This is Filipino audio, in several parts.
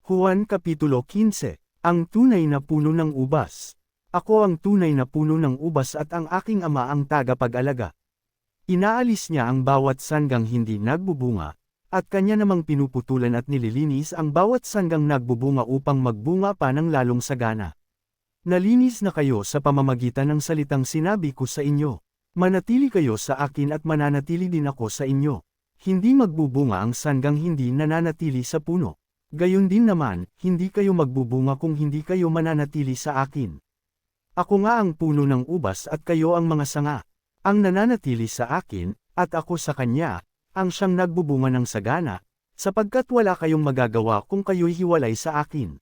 Juan Kapitulo 15. Ang tunay na puno ng ubas. Ako ang tunay na puno ng ubas at ang aking Ama ang tagapag-alaga. Inaalis niya ang bawat sanggang hindi nagbubunga, at kanya namang pinuputulan at nililinis ang bawat sanggang nagbubunga upang magbunga pa ng lalong sagana. Nalinis na kayo sa pamamagitan ng salitang sinabi ko sa inyo. Manatili kayo sa akin at mananatili din ako sa inyo. Hindi magbubunga ang sanggang hindi nananatili sa puno. Gayon din naman, hindi kayo magbubunga kung hindi kayo mananatili sa akin. Ako nga ang puno ng ubas at kayo ang mga sanga. Ang nananatili sa akin, at ako sa kanya, ang siyang nagbubunga ng sagana, sapagkat wala kayong magagawa kung kayo'y hiwalay sa akin.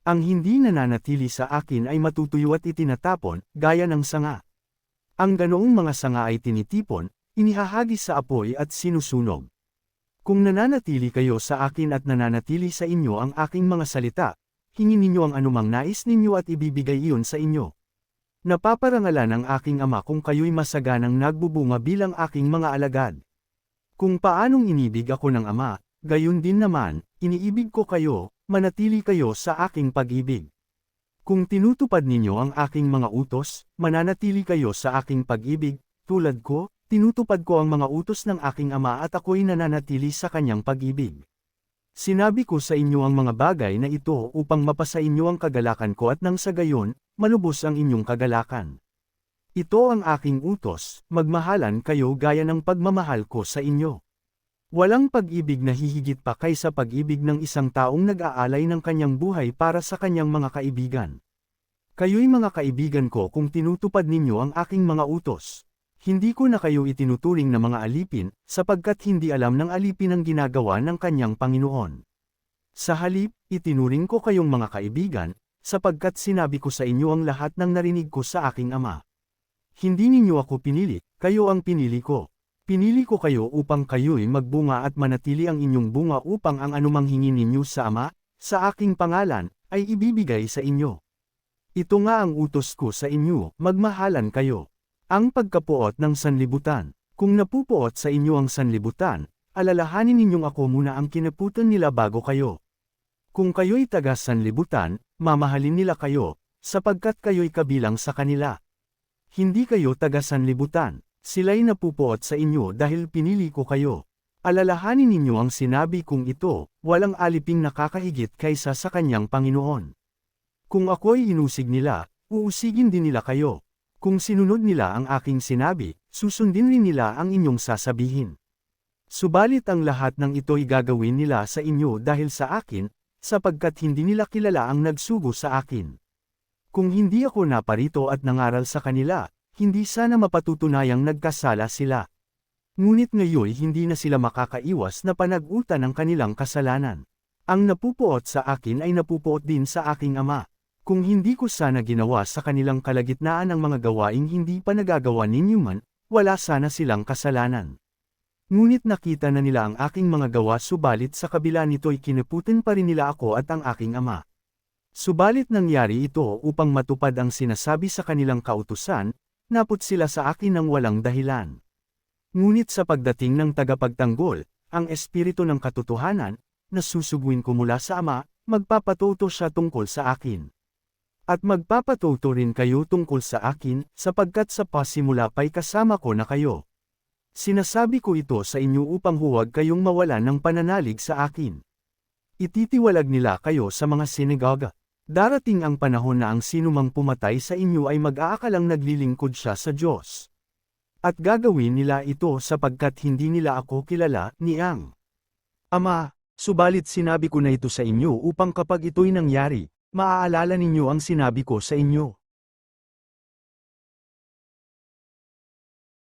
Ang hindi nananatili sa akin ay matutuyo at itinatapon, gaya ng sanga. Ang ganoong mga sanga ay tinitipon, inihahagis sa apoy at sinusunog. Kung nananatili kayo sa akin at nananatili sa inyo ang aking mga salita, hingin ninyo ang anumang nais ninyo at ibibigay iyon sa inyo. Napaparangalan ng aking Ama kung kayo'y masaganang nagbubunga bilang aking mga alagad. Kung paanong inibig ako ng Ama, gayon din naman, iniibig ko kayo, manatili kayo sa aking pag-ibig. Kung tinutupad ninyo ang aking mga utos, mananatili kayo sa aking pag-ibig, tulad ko, tinutupad ko ang mga utos ng aking Ama at ako'y nananatili sa kanyang pag-ibig. Sinabi ko sa inyo ang mga bagay na ito upang mapasa inyo ang kagalakan ko at nang sa gayon, malubos ang inyong kagalakan. Ito ang aking utos, magmahalan kayo gaya ng pagmamahal ko sa inyo. Walang pag-ibig na hihigit pa kaysa pag-ibig ng isang taong nag-aalay ng kanyang buhay para sa kanyang mga kaibigan. Kayo'y mga kaibigan ko kung tinutupad ninyo ang aking mga utos. Hindi ko na kayo itinuturing na mga alipin, sapagkat hindi alam ng alipin ang ginagawa ng kanyang Panginoon. Sa halip, itinuring ko kayong mga kaibigan, sapagkat sinabi ko sa inyo ang lahat ng narinig ko sa aking Ama. Hindi ninyo ako pinili, kayo ang pinili ko. Pinili ko kayo upang kayo'y magbunga at manatili ang inyong bunga upang ang anumang hingin ninyo sa Ama, sa aking pangalan, ay ibibigay sa inyo. Ito nga ang utos ko sa inyo, magmahalan kayo. Ang pagkapuot ng sanlibutan. Kung napupuot sa inyo ang sanlibutan, alalahanin ninyong ako muna ang kinaputan nila bago kayo. Kung kayo'y taga sanlibutan, mamahalin nila kayo, sapagkat kayo'y kabilang sa kanila. Hindi kayo taga sanlibutan, sila'y napupuot sa inyo dahil pinili ko kayo. Alalahanin ninyo ang sinabi kong ito, walang aliping nakakahigit kaysa sa kanyang Panginoon. Kung ako'y inusig nila, uusigin din nila kayo. Kung sinunod nila ang aking sinabi, susundin rin nila ang inyong sasabihin. Subalit ang lahat ng ito'y gagawin nila sa inyo dahil sa akin, sapagkat hindi nila kilala ang nagsugo sa akin. Kung hindi ako naparito at nangaral sa kanila, hindi sana mapatutunayang nagkasala sila. Ngunit ngayon hindi na sila makakaiwas na panagutan ng kanilang kasalanan. Ang napupuot sa akin ay napupuot din sa aking Ama. Kung hindi ko sana ginawa sa kanilang kalagitnaan ang mga gawaing hindi pa nagagawa ninyo man, wala sana silang kasalanan. Ngunit nakita na nila ang aking mga gawa subalit sa kabila nito'y kinaputin pa rin nila ako at ang aking Ama. Subalit nangyari ito upang matupad ang sinasabi sa kanilang kautusan, naput sila sa akin ng walang dahilan. Ngunit sa pagdating ng tagapagtanggol, ang Espiritu ng katotohanan, na susuguin ko mula sa Ama, magpapatuto siya tungkol sa akin. At magpapatuto rin kayo tungkol sa akin, sapagkat sa pasimula pa'y kasama ko na kayo. Sinasabi ko ito sa inyo upang huwag kayong mawalan ng pananalig sa akin. Ititiwalag nila kayo sa mga sinagoga. Darating ang panahon na ang sinumang pumatay sa inyo ay mag-aakalang naglilingkod siya sa Diyos. At gagawin nila ito sapagkat hindi nila ako kilala, ni ang Ama. Subalit sinabi ko na ito sa inyo upang kapag ito'y nangyari, maaalala ninyo ang sinabi ko sa inyo.